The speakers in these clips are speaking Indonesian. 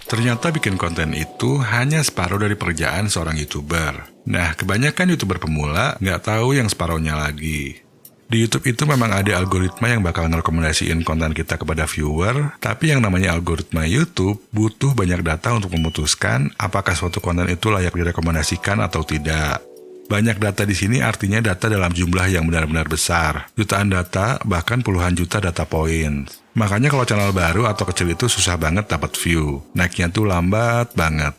Ternyata bikin konten itu hanya separuh dari pekerjaan seorang YouTuber. Nah, kebanyakan YouTuber pemula nggak tahu yang separuhnya lagi. Di YouTube itu memang ada algoritma yang bakal ngerekomendasiin konten kita kepada viewer, tapi yang namanya algoritma YouTube butuh banyak data untuk memutuskan apakah suatu konten itu layak direkomendasikan atau tidak. Banyak data di sini artinya data dalam jumlah yang benar-benar besar. Jutaan data, bahkan puluhan juta data points. Makanya kalau channel baru atau kecil itu susah banget dapat view. Naiknya tuh lambat banget.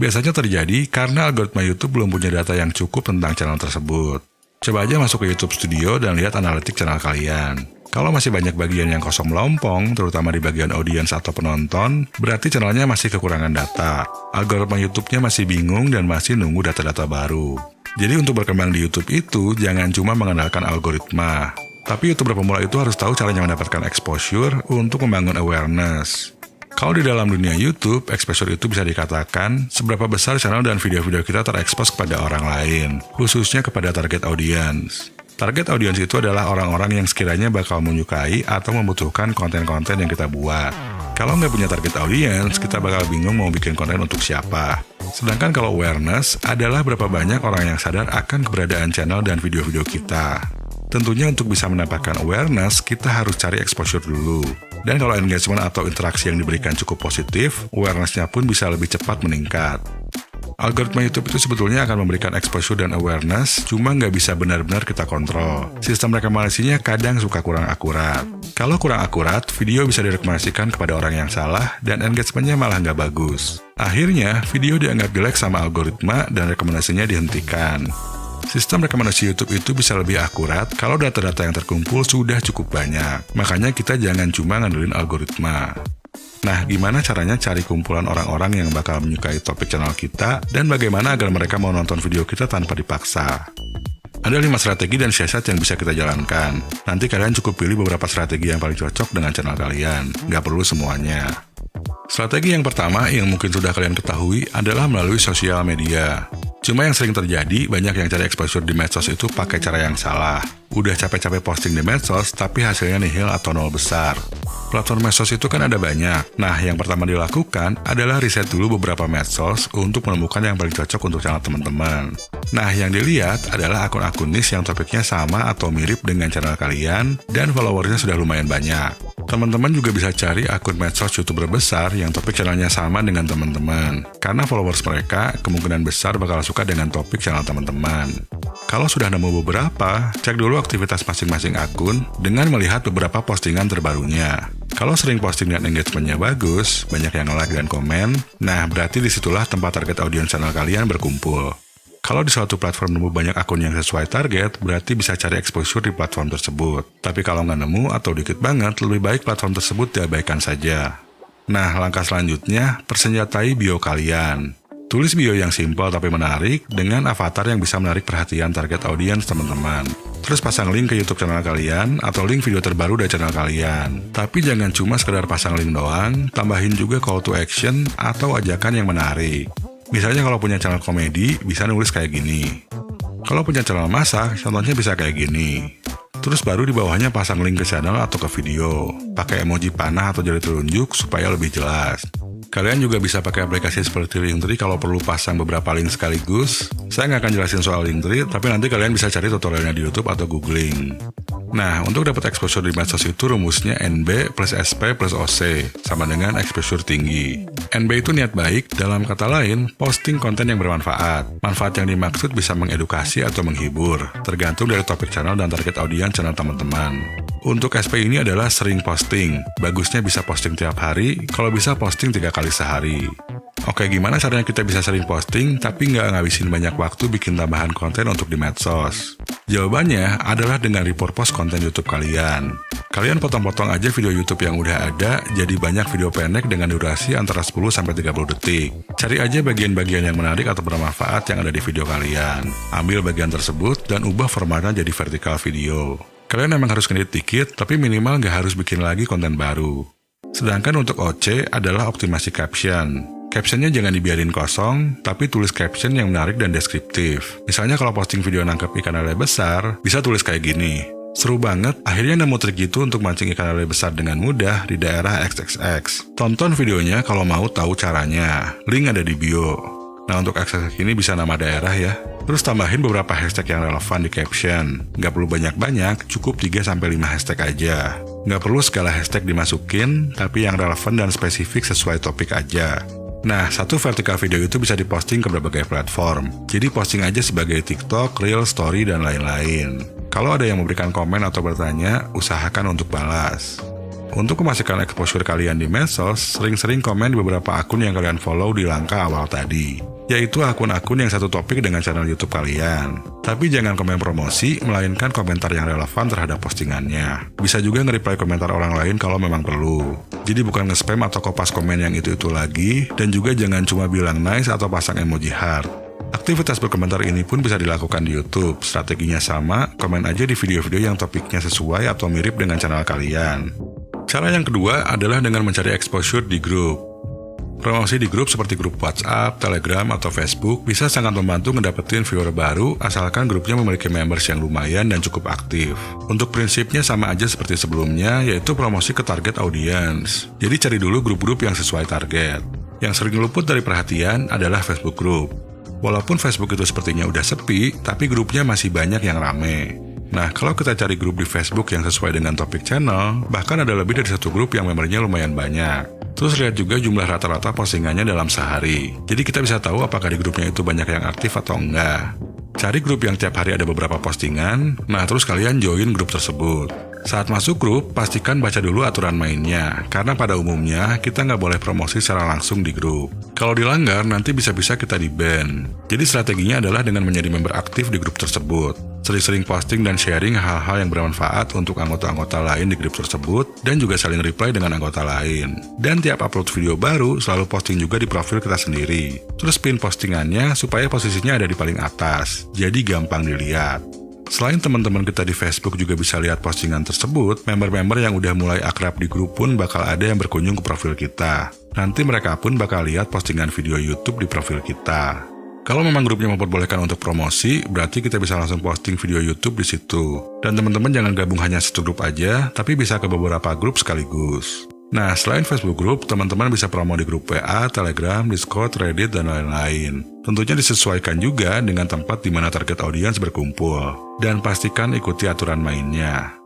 Biasanya terjadi karena algoritma YouTube belum punya data yang cukup tentang channel tersebut. Coba aja masuk ke YouTube Studio dan lihat analitik channel kalian. Kalau masih banyak bagian yang kosong melompong, terutama di bagian audiens atau penonton, berarti channelnya masih kekurangan data. Algoritma YouTube-nya masih bingung dan masih nunggu data-data baru. Jadi untuk berkembang di YouTube itu, jangan cuma mengandalkan algoritma. Tapi YouTuber pemula itu harus tahu caranya mendapatkan exposure untuk membangun awareness. Kalau di dalam dunia YouTube, exposure itu bisa dikatakan seberapa besar channel dan video-video kita terekspos kepada orang lain, khususnya kepada target audience. Target audience itu adalah orang-orang yang sekiranya bakal menyukai atau membutuhkan konten-konten yang kita buat. Kalau nggak punya target audience, kita bakal bingung mau bikin konten untuk siapa. Sedangkan kalau awareness adalah berapa banyak orang yang sadar akan keberadaan channel dan video-video kita. Tentunya untuk bisa mendapatkan awareness, kita harus cari exposure dulu. Dan kalau engagement atau interaksi yang diberikan cukup positif, awareness-nya pun bisa lebih cepat meningkat. Algoritma YouTube itu sebetulnya akan memberikan exposure dan awareness, cuma nggak bisa benar-benar kita kontrol. Sistem rekomendasinya kadang suka kurang akurat. Kalau kurang akurat, video bisa direkomendasikan kepada orang yang salah, dan engagement-nya malah nggak bagus. Akhirnya, video dianggap jelek sama algoritma, dan rekomendasinya dihentikan. Sistem rekomendasi YouTube itu bisa lebih akurat kalau data-data yang terkumpul sudah cukup banyak. Makanya kita jangan cuma ngandelin algoritma. Nah, gimana caranya cari kumpulan orang-orang yang bakal menyukai topik channel kita, dan bagaimana agar mereka mau nonton video kita tanpa dipaksa? Ada 5 strategi dan siasat yang bisa kita jalankan. Nanti kalian cukup pilih beberapa strategi yang paling cocok dengan channel kalian. Nggak perlu semuanya. Strategi yang pertama yang mungkin sudah kalian ketahui adalah melalui sosial media. Cuma yang sering terjadi, banyak yang cari exposure di medsos itu pakai cara yang salah. Udah capek-capek posting di medsos, tapi hasilnya nihil atau nol besar. Platform medsos itu kan ada banyak. Nah, yang pertama dilakukan adalah riset dulu beberapa medsos untuk menemukan yang paling cocok untuk channel teman-teman. Nah, yang dilihat adalah akun-akun niche yang topiknya sama atau mirip dengan channel kalian, dan followersnya sudah lumayan banyak. Teman-teman juga bisa cari akun medsos YouTuber besar yang topik channelnya sama dengan teman-teman. Karena followers mereka kemungkinan besar bakal suka dengan topik channel teman-teman. Kalau sudah nemu beberapa, cek dulu aktivitas masing-masing akun dengan melihat beberapa postingan terbarunya. Kalau sering posting dan engagement-nya bagus, banyak yang like dan komen, nah berarti disitulah tempat target audiens channel kalian berkumpul. Kalau di suatu platform nemu banyak akun yang sesuai target, berarti bisa cari exposure di platform tersebut. Tapi kalau nggak nemu atau dikit banget, lebih baik platform tersebut diabaikan saja. Nah, langkah selanjutnya, persenjatai bio kalian. Tulis bio yang simpel tapi menarik, dengan avatar yang bisa menarik perhatian target audiens teman-teman. Terus pasang link ke YouTube channel kalian, atau link video terbaru dari channel kalian. Tapi jangan cuma sekedar pasang link doang, tambahin juga call to action atau ajakan yang menarik. Misalnya kalau punya channel komedi, bisa nulis kayak gini. Kalau punya channel masak, contohnya bisa kayak gini. Terus baru di bawahnya pasang link ke channel atau ke video. Pakai emoji panah atau jari telunjuk supaya lebih jelas. Kalian juga bisa pakai aplikasi seperti Linktree kalau perlu pasang beberapa link sekaligus. Saya nggak akan jelasin soal Linktree, tapi nanti kalian bisa cari tutorialnya di YouTube atau googling. Nah, untuk dapat exposure di medsos itu rumusnya NB plus SP plus OC, sama dengan exposure tinggi. NB itu niat baik, dalam kata lain, posting konten yang bermanfaat. Manfaat yang dimaksud bisa mengedukasi atau menghibur, tergantung dari topik channel dan target audiens channel teman-teman. Untuk SP ini adalah sering posting, bagusnya bisa posting tiap hari, kalau bisa posting 3 kali sehari. Oke, gimana caranya kita bisa sering posting tapi nggak ngabisin banyak waktu bikin tambahan konten untuk di medsos? Jawabannya adalah dengan repurpose konten YouTube kalian. Kalian potong-potong aja video YouTube yang udah ada, jadi banyak video pendek dengan durasi antara 10-30 detik. Cari aja bagian-bagian yang menarik atau bermanfaat yang ada di video kalian. Ambil bagian tersebut dan ubah formatnya jadi vertikal video. Kalian emang harus ngedit dikit, tapi minimal nggak harus bikin lagi konten baru. Sedangkan untuk OC adalah optimasi caption. Captionnya jangan dibiarin kosong, tapi tulis caption yang menarik dan deskriptif. Misalnya kalau posting video nangkep ikan lele besar, bisa tulis kayak gini. Seru banget, akhirnya nemu trik gitu untuk mancing ikan lele besar dengan mudah di daerah XXX. Tonton videonya kalau mau tahu caranya, link ada di bio. Nah untuk XXX ini bisa nama daerah ya. Terus tambahin beberapa hashtag yang relevan di caption. Nggak perlu banyak-banyak, cukup 3-5 hashtag aja. Nggak perlu segala hashtag dimasukin, tapi yang relevan dan spesifik sesuai topik aja. Nah, satu vertikal video itu bisa diposting ke berbagai platform. Jadi posting aja sebagai TikTok, Reel, Story, dan lain-lain. Kalau ada yang memberikan komen atau bertanya, usahakan untuk balas. Untuk memastikan exposure kalian di medsos, sering-sering komen di beberapa akun yang kalian follow di langkah awal tadi, yaitu akun-akun yang satu topik dengan channel YouTube kalian. Tapi jangan komen promosi, melainkan komentar yang relevan terhadap postingannya. Bisa juga nge-reply komentar orang lain kalau memang perlu. Jadi bukan nge-spam atau kopas komen yang itu-itu lagi, dan juga jangan cuma bilang nice atau pasang emoji heart. Aktivitas berkomentar ini pun bisa dilakukan di YouTube. Strateginya sama, komen aja di video-video yang topiknya sesuai atau mirip dengan channel kalian. Cara yang kedua adalah dengan mencari exposure di grup. Promosi di grup seperti grup WhatsApp, Telegram, atau Facebook bisa sangat membantu ngedapetin viewer baru asalkan grupnya memiliki members yang lumayan dan cukup aktif. Untuk prinsipnya sama aja seperti sebelumnya, yaitu promosi ke target audience. Jadi cari dulu grup-grup yang sesuai target. Yang sering luput dari perhatian adalah Facebook group. Walaupun Facebook itu sepertinya udah sepi, tapi grupnya masih banyak yang rame. Nah, kalau kita cari grup di Facebook yang sesuai dengan topik channel, bahkan ada lebih dari satu grup yang membernya lumayan banyak. Terus lihat juga jumlah rata-rata postingannya dalam sehari. Jadi kita bisa tahu apakah di grupnya itu banyak yang aktif atau enggak. Cari grup yang tiap hari ada beberapa postingan, nah terus kalian join grup tersebut. Saat masuk grup, pastikan baca dulu aturan mainnya, karena pada umumnya kita nggak boleh promosi secara langsung di grup. Kalau dilanggar, nanti bisa-bisa kita di-ban. Jadi strateginya adalah dengan menjadi member aktif di grup tersebut. Sering-sering posting dan sharing hal-hal yang bermanfaat untuk anggota-anggota lain di grup tersebut, dan juga saling reply dengan anggota lain. Dan tiap upload video baru, selalu posting juga di profil kita sendiri. Terus pin postingannya supaya posisinya ada di paling atas, jadi gampang dilihat. Selain teman-teman kita di Facebook juga bisa lihat postingan tersebut, member-member yang udah mulai akrab di grup pun bakal ada yang berkunjung ke profil kita. Nanti mereka pun bakal lihat postingan video YouTube di profil kita. Kalau memang grupnya memperbolehkan untuk promosi, berarti kita bisa langsung posting video YouTube di situ. Dan teman-teman jangan gabung hanya satu grup aja, tapi bisa ke beberapa grup sekaligus. Nah, selain Facebook Group, teman-teman bisa promo di grup WA, Telegram, Discord, Reddit, dan lain-lain. Tentunya disesuaikan juga dengan tempat di mana target audiens berkumpul. Dan pastikan ikuti aturan mainnya.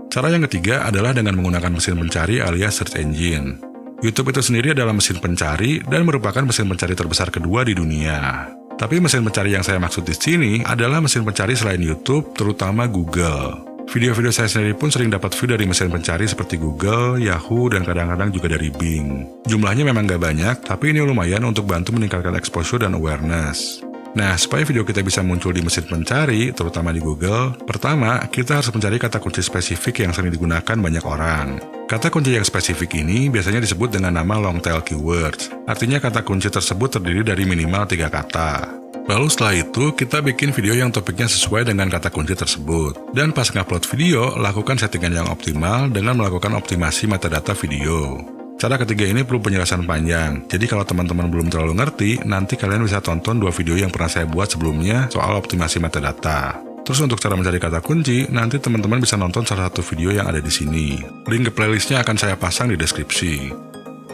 Cara yang ketiga adalah dengan menggunakan mesin pencari alias search engine. YouTube itu sendiri adalah mesin pencari dan merupakan mesin pencari terbesar kedua di dunia. Tapi mesin pencari yang saya maksud di sini adalah mesin pencari selain YouTube, terutama Google. Video-video saya sendiri pun sering dapat view dari mesin pencari seperti Google, Yahoo, dan kadang-kadang juga dari Bing. Jumlahnya memang gak banyak, tapi ini lumayan untuk bantu meningkatkan exposure dan awareness. Nah, supaya video kita bisa muncul di mesin pencari, terutama di Google, pertama, kita harus mencari kata kunci spesifik yang sering digunakan banyak orang. Kata kunci yang spesifik ini biasanya disebut dengan nama long tail keywords. Artinya kata kunci tersebut terdiri dari minimal 3 kata. Lalu setelah itu, kita bikin video yang topiknya sesuai dengan kata kunci tersebut. Dan pas ngupload video, lakukan settingan yang optimal dengan melakukan optimasi metadata video. Cara ketiga ini perlu penjelasan panjang, jadi kalau teman-teman belum terlalu ngerti, nanti kalian bisa tonton 2 video yang pernah saya buat sebelumnya soal optimasi metadata. Terus untuk cara mencari kata kunci, nanti teman-teman bisa nonton salah satu video yang ada di sini. Link ke playlistnya akan saya pasang di deskripsi.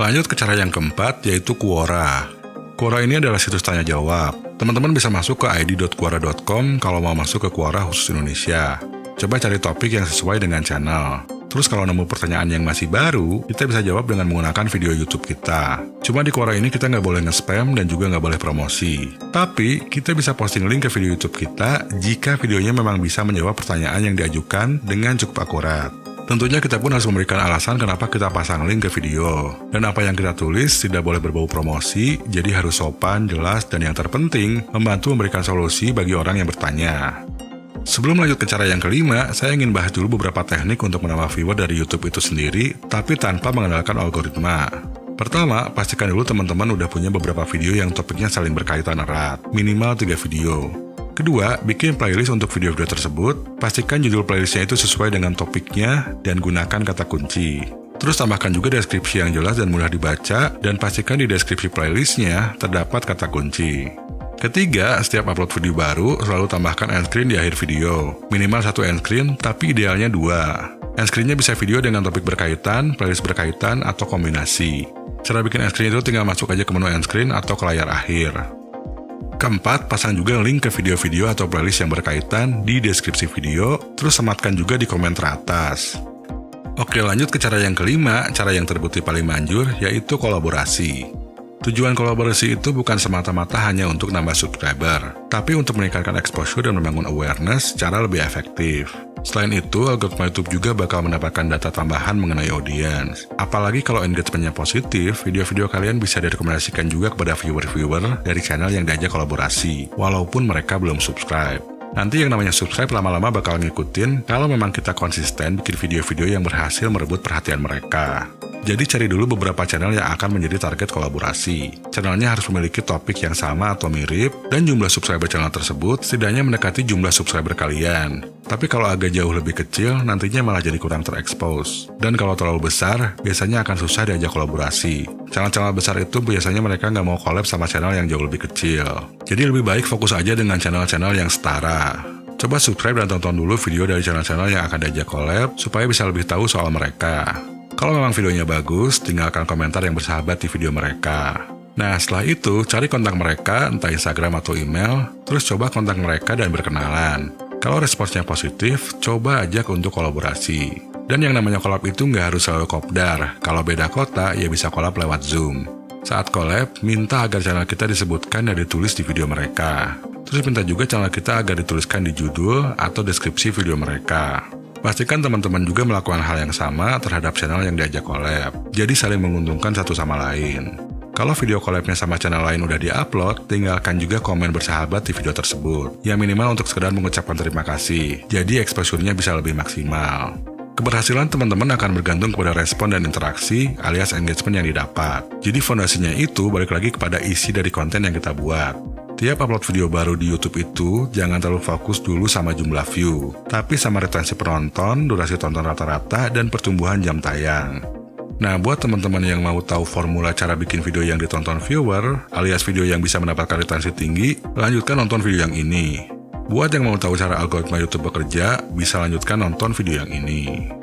Lanjut ke cara yang keempat, yaitu Quora. Quora ini adalah situs tanya jawab. Teman-teman bisa masuk ke id.quora.com kalau mau masuk ke Quora khusus Indonesia. Coba cari topik yang sesuai dengan channel. Terus kalau nemu pertanyaan yang masih baru, kita bisa jawab dengan menggunakan video YouTube kita. Cuma di Quora ini kita nggak boleh nge-spam dan juga nggak boleh promosi. Tapi, kita bisa posting link ke video YouTube kita jika videonya memang bisa menjawab pertanyaan yang diajukan dengan cukup akurat. Tentunya kita pun harus memberikan alasan kenapa kita pasang link ke video. Dan apa yang kita tulis tidak boleh berbau promosi, jadi harus sopan, jelas, dan yang terpenting, membantu memberikan solusi bagi orang yang bertanya. Sebelum lanjut ke cara yang kelima, saya ingin bahas dulu beberapa teknik untuk menambah viewer dari YouTube itu sendiri, tapi tanpa mengandalkan algoritma. Pertama, pastikan dulu teman-teman udah punya beberapa video yang topiknya saling berkaitan erat, minimal 3 video. Kedua, bikin playlist untuk video-video tersebut, pastikan judul playlistnya itu sesuai dengan topiknya, dan gunakan kata kunci. Terus tambahkan juga deskripsi yang jelas dan mudah dibaca, dan pastikan di deskripsi playlistnya terdapat kata kunci. Ketiga, setiap upload video baru, selalu tambahkan end screen di akhir video. Minimal 1 end screen, tapi idealnya 2. End screen-nya bisa video dengan topik berkaitan, playlist berkaitan, atau kombinasi. Cara bikin end screen itu tinggal masuk aja ke menu end screen atau ke layar akhir. Keempat, pasang juga link ke video-video atau playlist yang berkaitan di deskripsi video, terus sematkan juga di komen teratas. Oke, lanjut ke cara yang kelima, cara yang terbukti paling manjur, yaitu kolaborasi. Tujuan kolaborasi itu bukan semata-mata hanya untuk nambah subscriber, tapi untuk meningkatkan exposure dan membangun awareness secara lebih efektif. Selain itu, algoritma YouTube juga bakal mendapatkan data tambahan mengenai audiens. Apalagi kalau engagement-nya positif, video-video kalian bisa direkomendasikan juga kepada viewer-viewer dari channel yang diajak kolaborasi, walaupun mereka belum subscribe. Nanti yang namanya subscribe lama-lama bakal ngikutin kalau memang kita konsisten bikin video-video yang berhasil merebut perhatian mereka. Jadi cari dulu beberapa channel yang akan menjadi target kolaborasi. Channelnya harus memiliki topik yang sama atau mirip, dan jumlah subscriber channel tersebut setidaknya mendekati jumlah subscriber kalian. Tapi kalau agak jauh lebih kecil, nantinya malah jadi kurang terekspos. Dan kalau terlalu besar, biasanya akan susah diajak kolaborasi. Channel-channel besar itu biasanya mereka nggak mau collab sama channel yang jauh lebih kecil. Jadi lebih baik fokus aja dengan channel-channel yang setara. Coba subscribe dan tonton dulu video dari channel-channel yang akan diajak collab, supaya bisa lebih tahu soal mereka. Kalau memang videonya bagus, tinggalkan komentar yang bersahabat di video mereka. Nah, setelah itu, cari kontak mereka, entah Instagram atau email, terus coba kontak mereka dan berkenalan. Kalau responsnya positif, coba ajak untuk kolaborasi. Dan yang namanya collab itu nggak harus selalu kopdar. Kalau beda kota, ya bisa collab lewat Zoom. Saat collab, minta agar channel kita disebutkan dan ditulis di video mereka. Terus minta juga channel kita agar dituliskan di judul atau deskripsi video mereka. Pastikan teman-teman juga melakukan hal yang sama terhadap channel yang diajak collab. Jadi saling menguntungkan satu sama lain. Kalau video collabnya sama channel lain udah di-upload, tinggalkan juga komen bersahabat di video tersebut. Ya minimal untuk sekedar mengucapkan terima kasih. Jadi exposure-nya bisa lebih maksimal. Keberhasilan teman-teman akan bergantung kepada respon dan interaksi alias engagement yang didapat. Jadi fondasinya itu balik lagi kepada isi dari konten yang kita buat. Tiap upload video baru di YouTube itu, jangan terlalu fokus dulu sama jumlah view, tapi sama retensi penonton, durasi tonton rata-rata, dan pertumbuhan jam tayang. Nah, buat teman-teman yang mau tahu formula cara bikin video yang ditonton viewer, alias video yang bisa mendapatkan retensi tinggi, lanjutkan nonton video yang ini. Buat yang mau tahu cara algoritma YouTube bekerja, bisa lanjutkan nonton video yang ini.